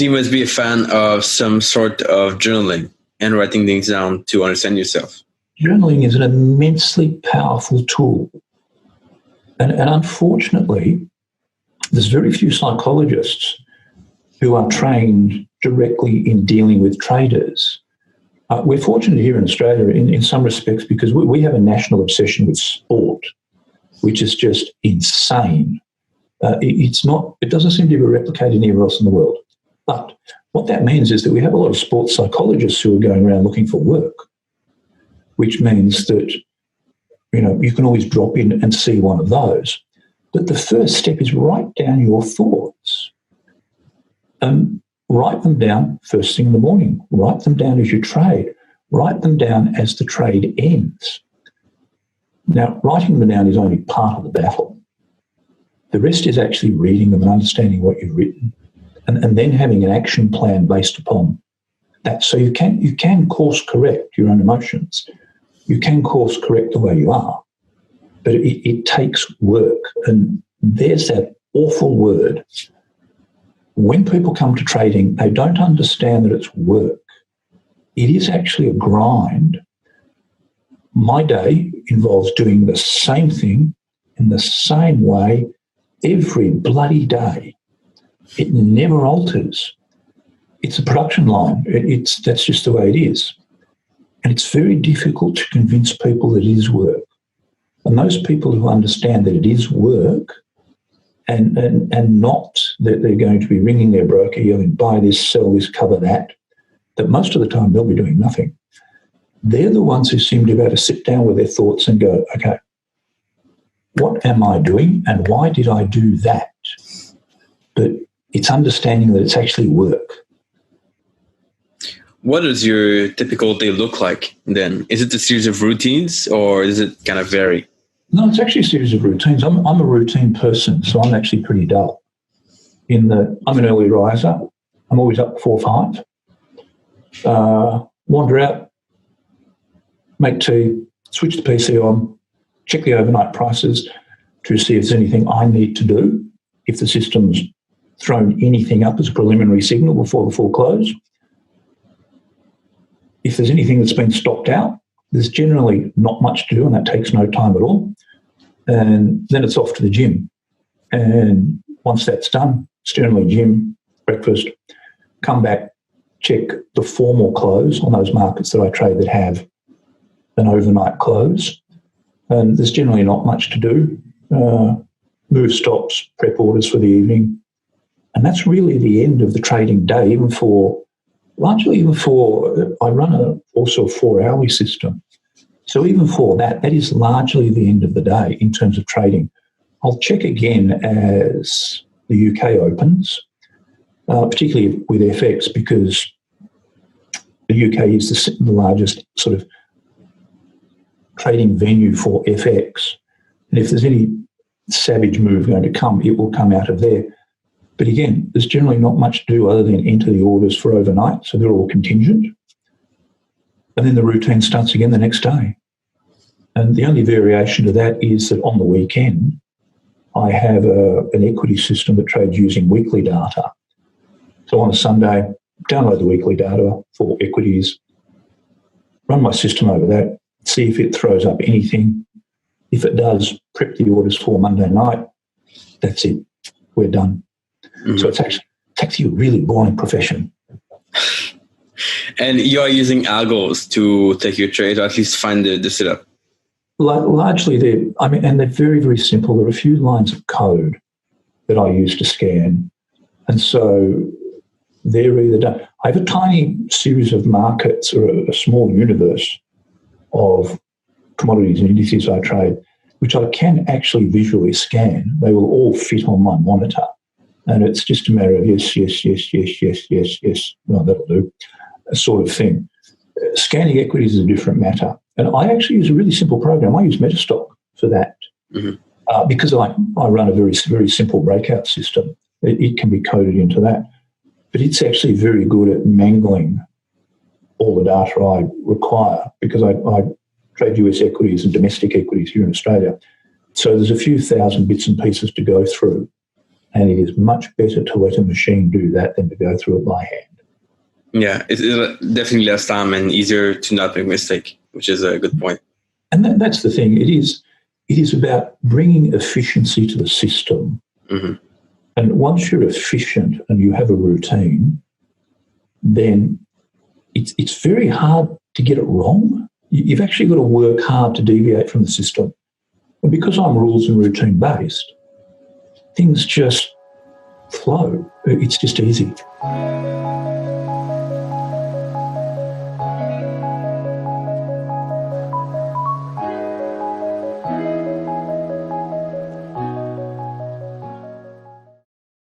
So you must be a fan of some sort of journaling and writing things down to understand yourself. Journaling is an immensely powerful tool. And unfortunately, there's very few psychologists who are trained directly in dealing with traders. We're fortunate here in Australia in some respects because we have a national obsession with sport, which is just insane. It doesn't seem to be replicated anywhere else in the world. But what that means is that we have a lot of sports psychologists who are going around looking for work, which means that, you can always drop in and see one of those. But the first step is write down your thoughts. Write them down first thing in the morning. Write them down as you trade. Write them down as the trade ends. Now, writing them down is only part of the battle. The rest is actually reading them and understanding what you've written, and then having an action plan based upon that. So you can course correct your own emotions. You can course correct the way you are, but it takes work. And there's that awful word. When people come to trading, they don't understand that it's work. It is actually a grind. My day involves doing the same thing in the same way every bloody day. It never alters. It's a production line. That's just the way it is. And it's very difficult to convince people that it is work. And those people who understand that it is work and not that they're going to be ringing their broker, yelling, buy this, sell this, cover that most of the time they'll be doing nothing. They're the ones who seem to be able to sit down with their thoughts and go, okay, what am I doing and why did I do that? But it's understanding that it's actually work. What does your typical day look like then? Is it a series of routines or does it kind of vary? No, it's actually a series of routines. I'm a routine person, so I'm actually pretty dull. I'm an early riser. I'm always up before 5. Wander out, make tea, switch the PC on, check the overnight prices to see if there's anything I need to do, if the system's thrown anything up as a preliminary signal before the full close. If there's anything that's been stopped out, there's generally not much to do, and that takes no time at all. And then it's off to the gym. And once that's done, it's generally gym, breakfast, come back, check the formal close on those markets that I trade that have an overnight close. And there's generally not much to do. Move stops, prep orders for the evening. And that's really the end of the trading day, I run also a 4-hourly system. So even for that is largely the end of the day in terms of trading. I'll check again as the UK opens, particularly with FX, because the UK is the largest sort of trading venue for FX. And if there's any savage move going to come, it will come out of there. But again, there's generally not much to do other than enter the orders for overnight, so they're all contingent. And then the routine starts again the next day. And the only variation to that is that on the weekend, I have an equity system that trades using weekly data. So on a Sunday, download the weekly data for equities, run my system over that, see if it throws up anything. If it does, prep the orders for Monday night. That's it. We're done. Mm-hmm. So it's actually a really boring profession. And you are using algos to take your trade, or at least find the setup? Largely, they're very, very simple. There are a few lines of code that I use to scan. And so they're either done. I have a tiny series of markets or a small universe of commodities and indices I trade, which I can actually visually scan. They will all fit on my monitor. And it's just a matter of yes, no, that'll do, sort of thing. Scanning equities is a different matter. And I actually use a really simple program. I use Metastock for that because I run a very, very simple breakout system. It can be coded into that. But it's actually very good at mangling all the data I require because I trade US equities and domestic equities here in Australia. So there's a few thousand bits and pieces to go through. And it is much better to let a machine do that than to go through it by hand. Yeah, it's definitely less time and easier to not make a mistake, which is a good point. And that's the thing. It is about bringing efficiency to the system. Mm-hmm. And once you're efficient and you have a routine, then it's very hard to get it wrong. You've actually got to work hard to deviate from the system. And because I'm rules and routine based, things just flow. It's just easy.